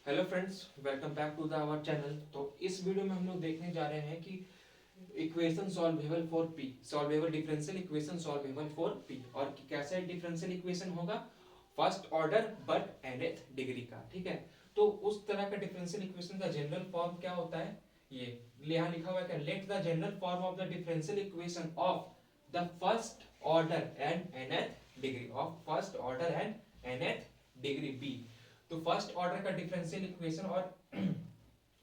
Hello friends, welcome back to the our channel. तो इस video में हम लोग देखने जा रहे हैं कि equation solvable for P, solvable differential equation solvable for P. और कैसा डिफरेंशियल इक्वेशन होगा? First order but nth degree का। ठीक है, तो उस तरह का डिफरेंशियल इक्वेशन का जनरल फॉर्म क्या होता है? ये यहाँ लिखा हुआ है क्या, let the general form of the differential equation of the first order and nth degree, of first order and nth degree B. तो फर्स्ट ऑर्डर का डिफरेंशियल इक्वेशन और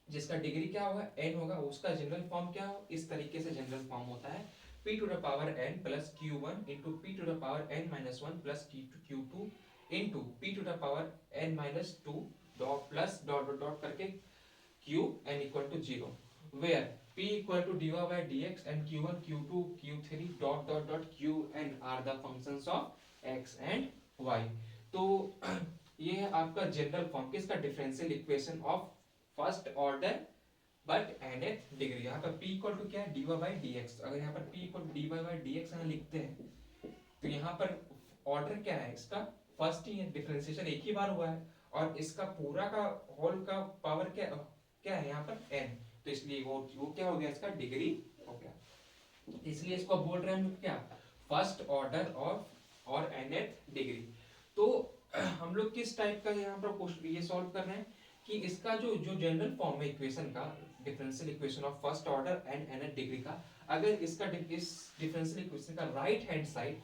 जिसका डिग्री क्या होगा, n होगा, उसका जनरल फॉर्म क्या हो, इस तरीके से जनरल फॉर्म होता है p to the power n plus q1 into P to the power n minus one plus q2 into P to the power n minus two dot plus dot dot dot करके q n equal to zero, where p equal to dy by dx and q1 q2 q3 dot dot dot qn are the functions of x and y। तो ये है आपका general form किसका, differential equation of first order but nth degree. यहाँ पर p equal to क्या है, dy by dx। अगर यहाँ पर p equal to dy by dx यहाँ लिखते हैं तो यहाँ पर ऑर्डर क्या है इसका, फर्स्ट ही है, डिफरेंशिएशन एक ही बार हुआ है, और इसका पूरा का होल का पावर क्या क्या है यहाँ पर n, तो इसलिए वो क्या हो गया, इसका डिग्री हो गया। इसलिए इसको बोल रहे हैं हम क्या, फर्स्ट ऑर्डर और nth डिग्री। तो हम लोग किस टाइप का यहाँ पर क्वेश्चन ये सॉल्व कर रहे हैं कि इसका जो जो जनरल फॉर्म है इक्वेशन का, differential equation of first order and nth degree का, अगर इसका इस डिफरेंशियल इक्वेशन का राइट हैंड साइड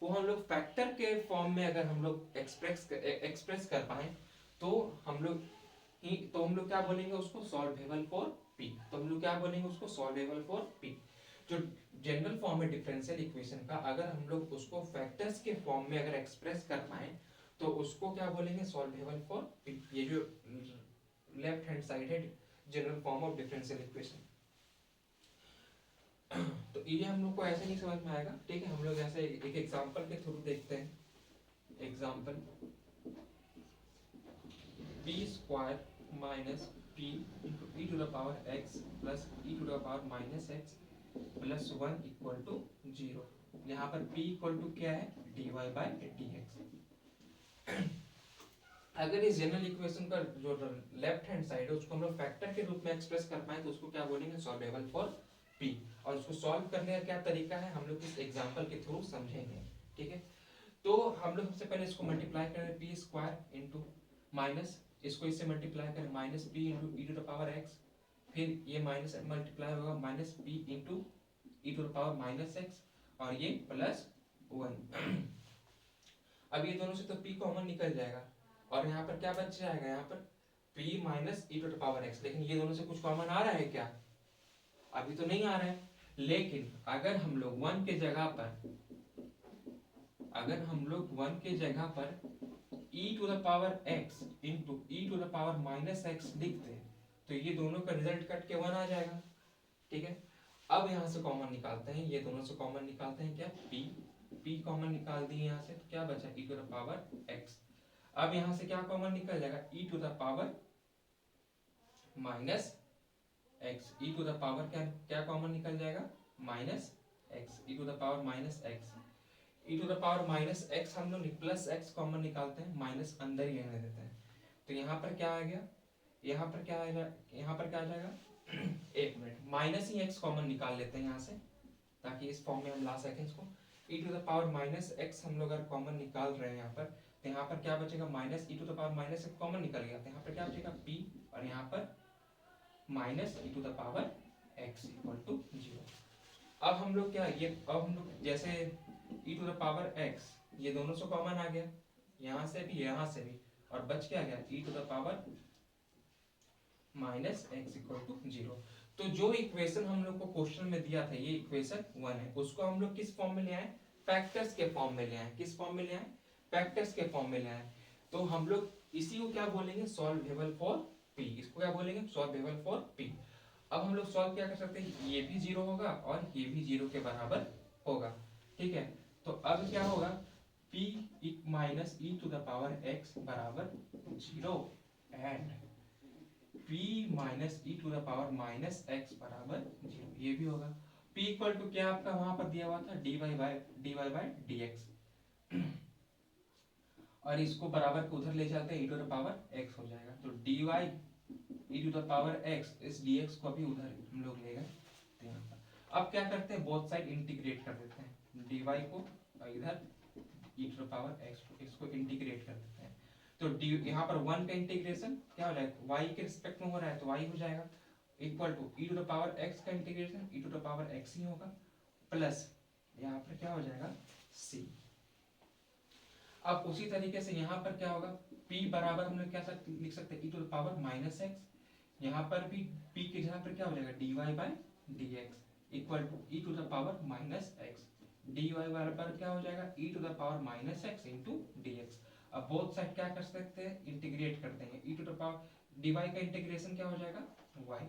को हम लोग फैक्टर के फॉर्म में अगर हम लोग एक्सप्रेस कर पाए तो हम लोग क्या बोलेंगे उसको, सॉल्वेबल फॉर पी। तो हम लोग क्या बोलेंगे उसको, सॉल्वेबल फॉर पी। जो जनरल फॉर्म है डिफरेंशियल इक्वेशन का, अगर हम लोग उसको फैक्टर्स के फॉर्म में अगर एक्सप्रेस कर पाए तो उसको क्या बोलेंगे, सॉल्वेबल फॉर पी। ये जो लेफ्ट हैंड साइड है general form of differential equation. तो ये हम लोग को ऐसे नहीं समझ में आएगा, ठीक है। हम लोग ऐसे एक एग्जांपल के थ्रू देखते हैं। Example P square minus P into E to the power X plus E to the power minus X plus one equal to zero. यहाँ पर p इक्वल टू क्या है, dy बाई dx। अगर इस general equation का जो left hand side है उसको हम लोग फैक्टर के रूप में एक्सप्रेस कर पाए तो उसको क्या बोलेंगे, सॉल्वेबल फॉर p। और उसको सॉल्व करने का क्या तरीका है हम लोग इस एग्जांपल के थ्रू समझेंगे, ठीक है। तो हम लोग सबसे पहले इसको मल्टीप्लाई करें, पी स्क्वायर इंटू माइनस इसको इससे मल्टीप्लाई करें minus P into E to the power X, फिर ये माइनस मल्टीप्लाई होगा minus P into E to the power minus x, और ये प्लस वन। अब ये दोनों से तो p कॉमन निकल जाएगा और यहाँ पर क्या बच जाएगा, यहाँ पर p minus E to the power X. लेकिन ये दोनों से कुछ कॉमन आ रहा है क्या, अभी तो नहीं आ रहा है। लेकिन अगर हम लोग वन के जगह पर e to the power x into E to the power minus X लिखते हैं तो ये दोनों का रिजल्ट कट के वन आ जाएगा, ठीक है। अब यहाँ से कॉमन निकालते हैं, ये दोनों से कॉमन निकालते हैं क्या, p कॉमन निकाल दिए यहाँ से, तो क्या बचा e to the power x। अब यहाँ से क्या कॉमन निकल जाएगा, e to the power minus x, e to the power क्या क्या कॉमन निकल जाएगा, minus x, e to the power minus x, e to the power minus x हम लोग प्लस x कॉमन निकालते हैं, माइनस अंदर ही रहने देते हैं। तो यहाँ पर क्या आ गया, यहाँ पर क्या आएगा, यहाँ पर क्या आ जाएगा एक मिनट, माइनस ही x कॉमन निकाल लेते हैं यहाँ से ताकि इस फॉर्म में हम ला सकें इसको। e to the power minus X हम लोग अगर कॉमन निकाल रहे हैं यहाँ पर, तो यहाँ पर क्या बचेगा, minus e to the power minus X common निकल गया तो यहाँ पर क्या बचेगा p, और यहाँ पर minus e to the power x equal to zero. अब हम लोग क्या, ये अब हम लोग जैसे e to the power x ये दोनों से कॉमन आ गया, यहाँ से भी, और बच क्या गया e to the power minus X equal to zero. तो जो इक्वेशन हम लोग को क्वेश्चन में दिया था ये इक्वेशन वन है, उसको हम लोग किस फॉर्म में ले आए, फैक्टर्स के फॉर्म में ले आए। किस फॉर्म में ले आए, फैक्टर्स के फॉर्म में ले आए। तो हम लोग इसी को क्या बोलेंगे, सॉल्वेबल फॉर पी। इसको क्या बोलेंगे, सॉल्वेबल फॉर पी। अब हम लोग सॉल्व क्या कर सकते हैं, ये भी जीरो होगा और ये भी जीरो के बराबर होगा, ठीक है। तो अब क्या होगा, p minus E to the power x बराबर zero and p minus E to the power minus X बराबर जीरो, ये भी होगा। p इक्वल टू क्या आपका वहां पर दिया हुआ था, dy बाई dx। और इसको बराबर के उधर ले जाते हैं, e to the power x हो जाएगा। तो dy e to the power x, इस dx को अभी उधर हम लोग ले गए यहाँ पर। अब क्या करते हैं, बोथ साइड इंटीग्रेट कर देते हैं, dy को और इधर e to the power x को, इसको इंटीग्रेट कर देते हैं। तो d यहाँ पर 1 का इंटीग्रेशन क्या हो जाएगा, y के रिस्पेक्ट में हो रहा है तो y हो जाएगा, equal to e to the power x का integration e to the power x ही होगा, प्लस यहाँ पर क्या हो जाएगा c। अब उसी तरीके से यहाँ पर क्या होगा, p बराबर हम लोग क्या लिख सकते हैं, e to the power minus x. यहाँ पर भी p की जगह पर क्या हो जाएगा, dy by d x equal to e to the power minus x. dy बराबर क्या हो जाएगा, e to the power minus x into d x. अब बोथ साइड क्या कर सकते हैं, इंटीग्रेट कर देंगे, e to the power dy का इंटीग्रेशन क्या हो जाएगा y,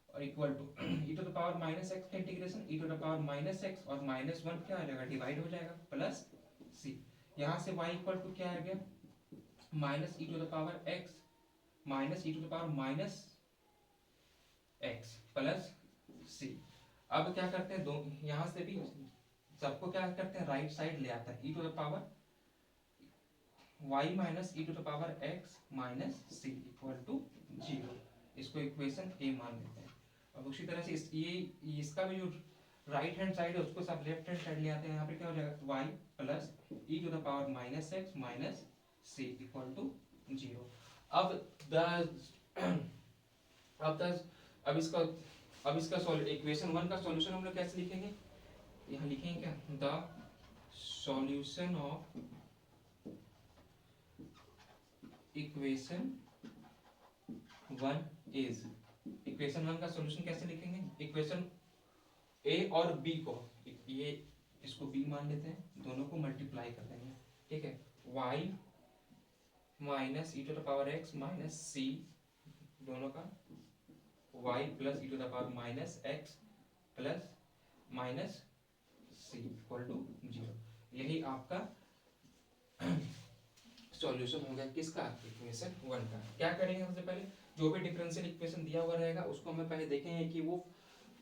और equal to e to the power minus x का integration e to the power minus x, और माइनस वन क्या हो जाएगा, डिवाइड हो जाएगा, प्लस c। यहाँ से y इक्वल टू क्या आ गया, minus e to the power x minus e to the power minus x plus c। अब क्या करते हैं, दो यहाँ से भी सबको क्या करते हैं, राइट साइड ले आता है, e to the power y minus e to the power x minus c equal to 0। इसको इक्वेशन ए मान लेते हैं। अब उसी तरह से इसका भी जो राइट हैंड साइड है उसको सब लेफ्ट हैंड साइड ले आते हैं, यहाँ पे क्या हो जाएगा y plus e to the power minus x minus c equal to 0। अब इसका इक्वेशन 1 का सॉल्यूशन हम लोग कैसे लिखेंगे, यहाँ लिखेंगे क्या, the solution of equation 1 is. Equation 1 का सॉल्यूशन कैसे लिखेंगे, इक्वेशन a और b को, ये इसको b मान लेते हैं, दोनों को मल्टीप्लाई कर देंगे, ठीक है, y minus E to the power x minus c, दोनों का y plus E to the power minus x plus minus c equal to 0। यही आपका सॉल्यूशन हो गया किसका, इक्वेशन 1 का। क्या करेंगे, सबसे पहले जो भी डिफरेंशियल इक्वेशन दिया हुआ रहेगा उसको हमें पहले देखेंगे कि वो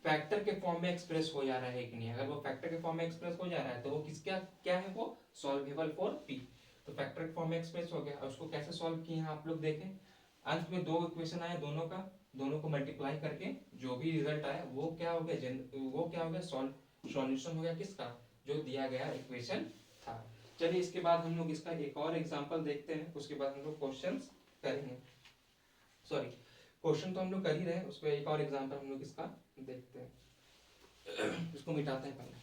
फैक्टर के फॉर्म में एक्सप्रेस हो जा रहा है कि नहीं। अगर वो फैक्टर के फॉर्म में एक्सप्रेस हो जा रहा है तो वो किसका क्या है, वो सॉल्वेबल फॉर p। तो फैक्टर के फॉर्म में एक्सप्रेस हो गया, उसको कैसे सॉल्व किए हैं आप लोग देखें। अंत में दो इक्वेशन आए, दोनों को मल्टीप्लाई करके जो भी रिजल्ट आया वो क्या हो गया, सॉल्यूशन हो गया किसका, जो दिया गया इक्वेशन था। चलिए इसके बाद हम लोग इसका एक और एग्जांपल देखते हैं, उसके बाद हम लोग क्वेश्चंस करेंगे। सॉरी, क्वेश्चन तो हम लोग कर ही रहे हैं, उसको एक और एग्जांपल हम लोग इसका देखते हैं। इसको मिटाते हैं पहले।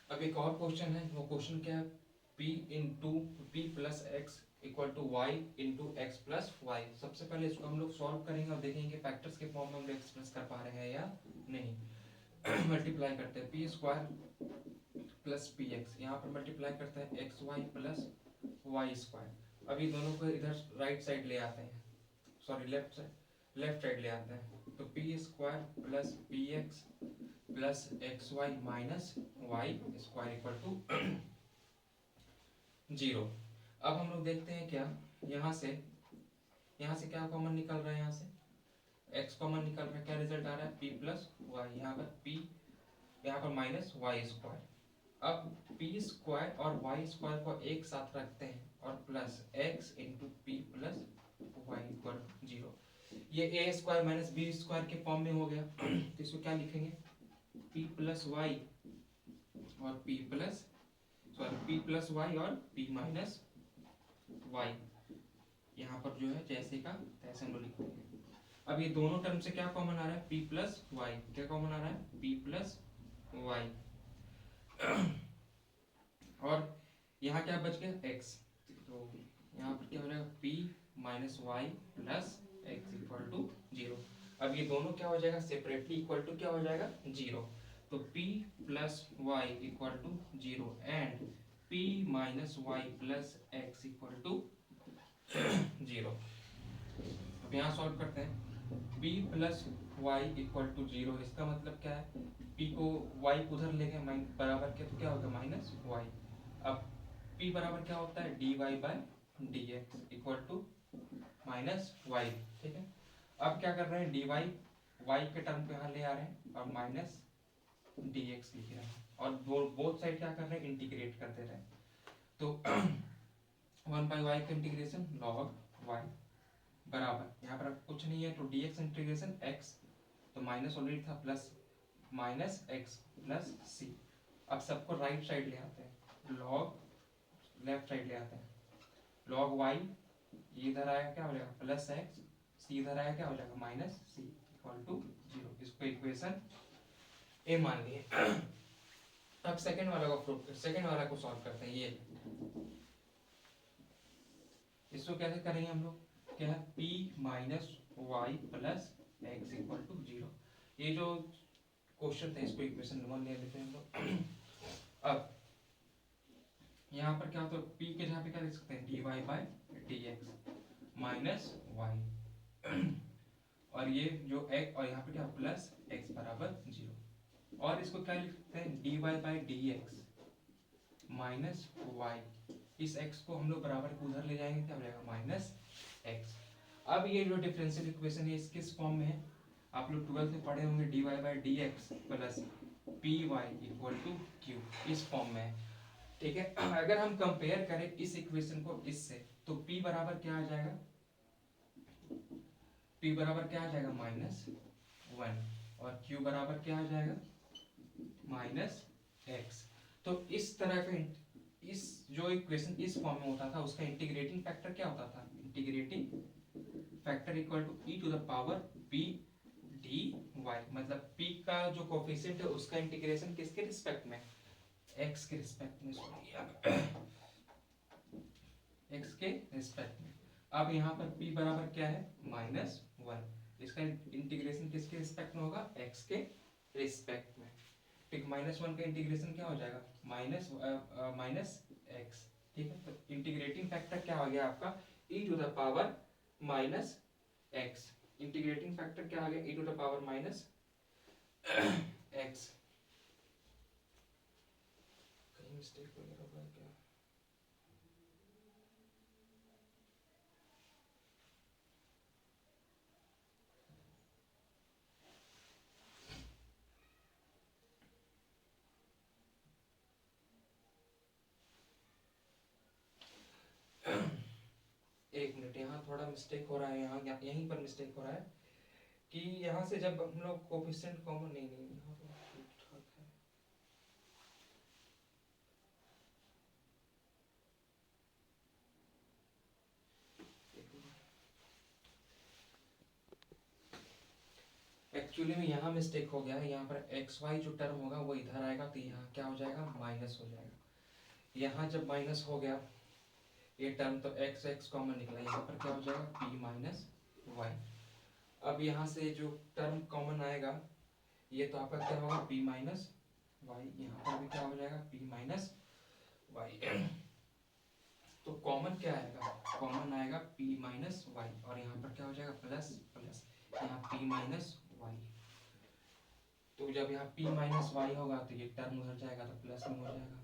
अब एक और क्वेश्चन है, वो क्वेश्चन क्या है, p into p plus x equal to y into x plus y. सबसे पहले इसको हम लोग सॉल्व करेंगे और देखेंगे फैक्टर्स के फॉर्म में हम लोग एक्सप्रेस कर पा रहे हैं या नहीं। मल्टीप्लाई करते हैं, p square plus p x, यहाँ पर मल्टीप्लाई करते हैं x y plus y square. अभी दोनों को इधर राइट साइड ले आते हैं, सॉरी लेफ्ट साइड ले आते हैं, तो p square plus p x plus x y minus y square equal to 0। अब हम लोग देखते हैं क्या, यहाँ से क्या कॉमन निकल रहा है, यहाँ से x कॉमन निकल रहा है, क्या रिजल्ट आ रहा है, p प्लस वाई, यहाँ पर p, यहाँ पर माइनस वाई स्क्वायर। अब p स्क्वायर और y स्क्वायर को एक साथ रखते हैं और plus x into p plus y equal 0। ये a square minus b square के फॉर्म में हो गया। तो इसको क्या लिखेंगे, p प्लस वाई और p प्लस वाई और p माइनस वाई, यहाँ पर जो है जैसे का तैसे हम लोग लिख देंगे। अब ये दोनों टर्म से क्या कॉमन आ रहा है, p प्लस वाई, क्या कॉमन आ रहा है, p प्लस वाई, और यहाँ क्या बच गया x, तो यहाँ पर क्या हो जाएगा p minus y plus x equal to 0। अब ये दोनों क्या हो जाएगा, सेपरेटली इक्वल टू क्या हो जाएगा 0। तो p plus y equal to 0 and p minus y plus x equal to 0। अब यहाँ सॉल्व करते हैं, p plus y equal to 0, इसका मतलब क्या है, p को y उधर ले गए बराबर के, तो क्या होगा माइनस वाई। अब p बराबर क्या होता है, dy by d x equal to minus y, ठीक है। अब क्या कर रहे हैं, dy y के टर्म पे यहाँ ले आ रहे हैं और माइनस dx लिख रहे हैं और बोथ साइड क्या कर रहे हैं, इंटीग्रेट कर दे रहे हैं। तो 1/y का इंटीग्रेशन log y बराबर यहाँ पर कुछ नहीं है तो dx इंटीग्रेशन x, तो माइनस ऑलरेडी था plus minus x plus c। अब सबको राइट साइड ले आते हैं, log लेफ्ट साइड ले आते हैं, log y ये इधर आया क्या हो जाएगा प्लस x, c इधर आया क्या हो जाएगा माइनस c इक्वल टू 0। इसको इक्वेशन ए मान लिए। अब सेकंड वाला को प्रूव, सेकंड वाला को सॉल्व करते हैं। ये इसको कैसे करेंगे हम लोग, क्या है p minus y plus x equal to 0। ये जो क्वेश्चन था इसको इक्वेशन नंबर ले लेते हैं हम लोग। अब यहाँ पर क्या होता है, p के जहाँ पे क्या लिख सकते हैं dy by dx minus y और ये जो x और यहाँ पे क्या प्लस x बराबर 0 और इसको क्या लिख सकते हैं dy by dx minus y. इस x को हम लोग बराबर को उधर ले जाएंगे क्या हो जाएगा माइनस x। अब ये जो डिफरेंशियल इक्वेशन है किस फॉर्म में है, आप लोग 12th में पढ़े होंगे dy by dx plus py equal to q, इस फॉर्म में है। ठीक है, अगर हम कंपेयर करें इस इक्वेशन को इससे तो p बराबर क्या आ जाएगा, p बराबर क्या आ जाएगा माइनस 1 और q बराबर क्या आ जाएगा माइनस x। तो इस तरह का इस जो इक्वेशन इस फॉर्म में होता था उसका इंटीग्रेटिंग फैक्टर क्या होता था, integrating factor equal to e to the power p dy, मतलब p का जो कोफिशिएंट है उसका इंटीग्रेशन किसके रिस्पेक्ट में, x के रिस्पेक्ट में, x के रिस्पेक्ट में। अब यहाँ पर p बराबर क्या है माइनस 1, इसका इंटीग्रेशन किसके रिस्पेक्ट में होगा x के रिस्पेक्ट में। ठीक, माइनस 1 का इंटीग्रेशन क्या हो जाएगा माइनस x। ठीक है, तो इंटीग्रेटिंग फैक्टर क्या हो गया आपका e to the power minus x। Integrating factor क्या आ गया e to the power minus x। कहीं मिस्टेक वगैरह हुआ क्या, एक मिनट, यहाँ थोड़ा मिस्टेक हो रहा है, यहाँ यहीं पर मिस्टेक हो रहा है कि यहाँ से जब हम लोग कोफिशिएंट कॉमन नहीं यहाँ पर ठीक ठाक है। एक्चुअली में यहाँ मिस्टेक हो गया है, यहाँ पर एक्स वाई जो टर्म होगा वो इधर आएगा तो यहाँ क्या हो जाएगा माइनस हो जाएगा। यहाँ जब माइनस हो गया ये टर्म तो एक्स एक्स कॉमन निकला, यहाँ पर क्या हो जाएगा p माइनस वाई। अब यहाँ से जो टर्म कॉमन आएगा ये तो आपका क्या होगा p माइनस वाई, यहाँ पर भी क्या हो जाएगा p माइनस वाई। तो कॉमन क्या आएगा, कॉमन आएगा p माइनस वाई और यहाँ पर क्या हो जाएगा प्लस प्लस यहाँ p माइनस वाई। तो जब यहाँ p माइनस वाई होगा तो ये टर्म उधर जाएगा तो प्लस में हो जाएगा,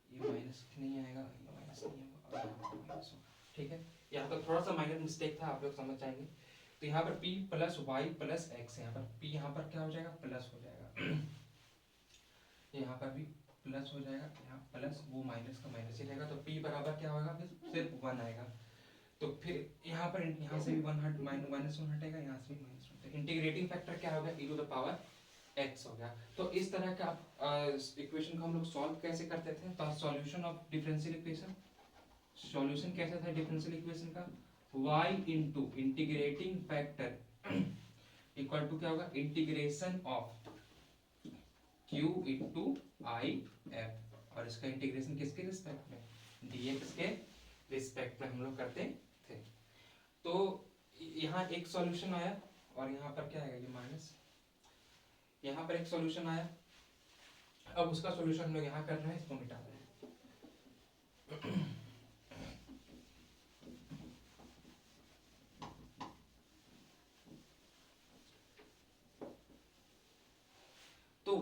ये माइनस नहीं आएगा, ये माइनस नहीं होगा और यहाँ पर माइनस होगा। ठीक है, यहाँ पर थोड़ा सा माइनर मिस्टेक था, आप लोग समझ जाएंगे। तो यहाँ पर p plus y plus x, यहाँ पर p यहाँ पर क्या हो जाएगा प्लस हो जाएगा, यहाँ पर भी प्लस हो जाएगा, यहाँ प्लस वो माइनस का माइनस ही रहेगा तो p बराबर क्या होगा फिर सिर्फ 1 आएगा। तो फिर यहाँ पर यहाँ से भी 1 हट माइनस 1 हटेगा, यहाँ से भी माइनस 1। इंटीग्रेटिंग फैक्टर क्या होगा e to the power x हो गया। तो इस तरह का इक्वेशन को हम लोग सॉल्व कैसे करते थे, तो solution of differential equation, solution कैसा था डिफरेंशियल इक्वेशन का, y into integrating factor equal to क्या होगा integration of q into i f और इसका इंटीग्रेशन किसके रिस्पेक्ट में dx के रिस्पेक्ट में हम लोग करते थे। तो यहाँ एक सॉल्यूशन आया और यहाँ पर क्या आएगा ये माइनस, यहाँ पर एक सॉल्यूशन आया, अब उसका सॉल्यूशन हम लोग यहाँ कर रहे हैं, इसको मिटा रहे हैं। तो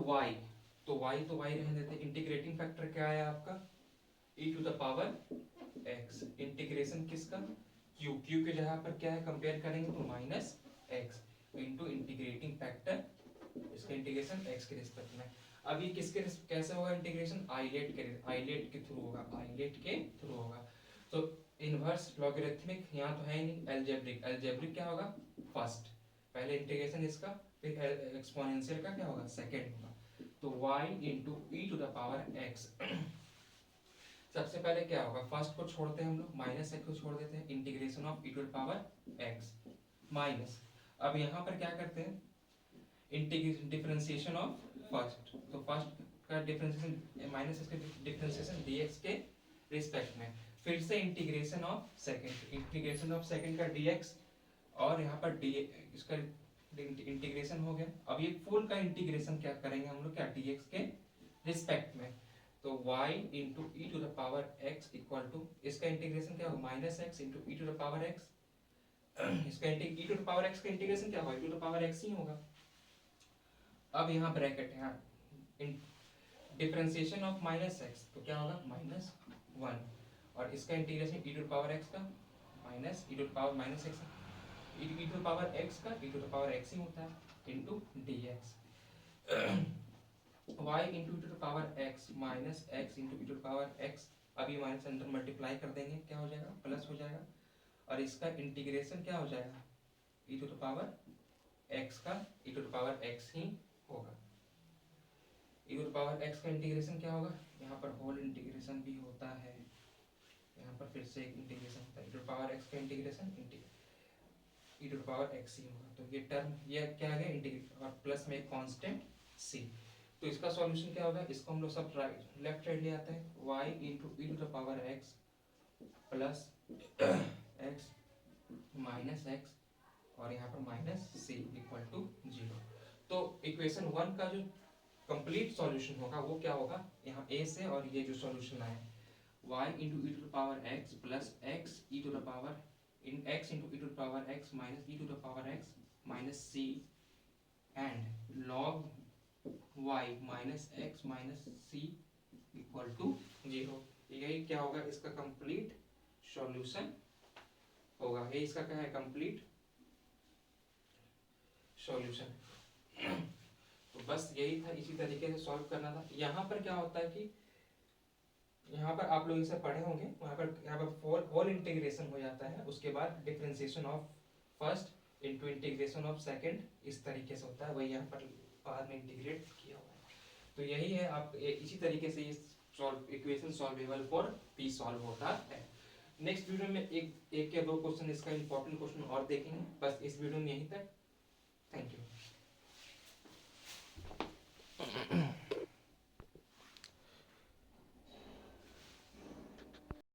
y रहने देते, इंटीग्रेटिंग फैक्टर क्या आया आपका e to the power x, integration किसका q के जगह पर क्या है कंपेयर करेंगे तो minus x into integrating factor इसका इंटीग्रेशन x के रिस्पेक्ट में। अब ये किसके कैसे होगा इंटीग्रेशन, आइलेट के थ्रू होगा, आइलेट के थ्रू होगा। तो इनवर्स लॉगरिथमिक यहाँ तो है ही नहीं, एल्जेब्रिक क्या होगा फर्स्ट, पहले इंटीग्रेशन इसका, फिर एक्सपोनेंशियल का क्या होगा सेकंड होगा। तो y into E to the power x, सबसे पहले क्या होगा, फर्स्ट को छोड़ते हैं हम लोग, माइनस एक्स को छोड़ देते हैं, integration of e to the power x minus, अब यहाँ पर क्या करते हैं इंटीग्रेशन डिफरेंशिएशन ऑफ फर्स्ट, तो फर्स्ट का डिफरेंशिएशन माइनस इसका डिफरेंशिएशन dx के रिस्पेक्ट में, फिर से integration of second, integration of second का dx, और यहाँ पर d इसका इंटीग्रेशन हो गया। अब ये फुल का इंटीग्रेशन क्या करेंगे हम लोग, क्या dx के रिस्पेक्ट में, तो y into E to the power x equal to, इसका इंटीग्रेशन क्या होगा minus x into E to the power x, इसका e to the power x का इंटीग्रेशन क्या होगा e to the power x ही होगा। अब यहाँ ब्रैकेट है, डिफरेंशिएशन ऑफ माइनस एक्स, तो क्या होगा माइनस वन, और इसका integration e to the power x का minus E to the power minus x, e to the power x का e to the power x ही होता है into d x, y into E to the power x minus x into E to the power x, अभी minus अंदर multiply कर देंगे क्या हो जाएगा प्लस हो जाएगा, और इसका इंटीग्रेशन क्या हो जाएगा e to the power x का e to the power x ही होगा। e to the power x का इंटीग्रेशन क्या होगा, यहाँ पर होल इंटीग्रेशन भी होता है, यहाँ पर फिर से एक इंटीग्रेशन होता है, e to the power x का integration e to the power x ही होगा। तो ये टर्म ये क्या आ गया इंटीग्रेशन, और प्लस में एक कांस्टेंट c, तो इसका सॉल्यूशन क्या होगा, इसको हम लोग सब राइट लेफ्ट साइड ले आते हैं, y into E to the power x plus x minus x, और यहाँ पर माइनस c इक्वल टू 0। तो इक्वेशन 1 का जो कंप्लीट सॉल्यूशन होगा वो क्या होगा, यहाँ a से, और ये जो सॉल्यूशन आया y into E to the power x plus x e to the power in x into E to the power x minus E to the power x minus c and log y minus x minus c equal to 0। यही क्या होगा इसका complete solution होगा, ये इसका क्या है complete solution. तो बस यही था, इसी तरीके से सॉल्व करना था। यहाँ पर क्या होता है कि यहाँ पर आप लोग इसे पढ़े होंगे, वहाँ पर होल इंटीग्रेशन हो जाता है, उसके बाद differentiation of first into integration of second, इस तरीके से होता है, वही यहाँ पर बाद में इंटीग्रेट किया हुआ है। तो यही है, आप इसी तरीके से ये equation solvable for p solve होता है। नेक्स्ट वीडियो में एक या दो क्वेश्चन इसका इंपॉर्टेंट क्वेश्चन और देखेंगे। बस इस वीडियो में यहीं तक, थैंक यू।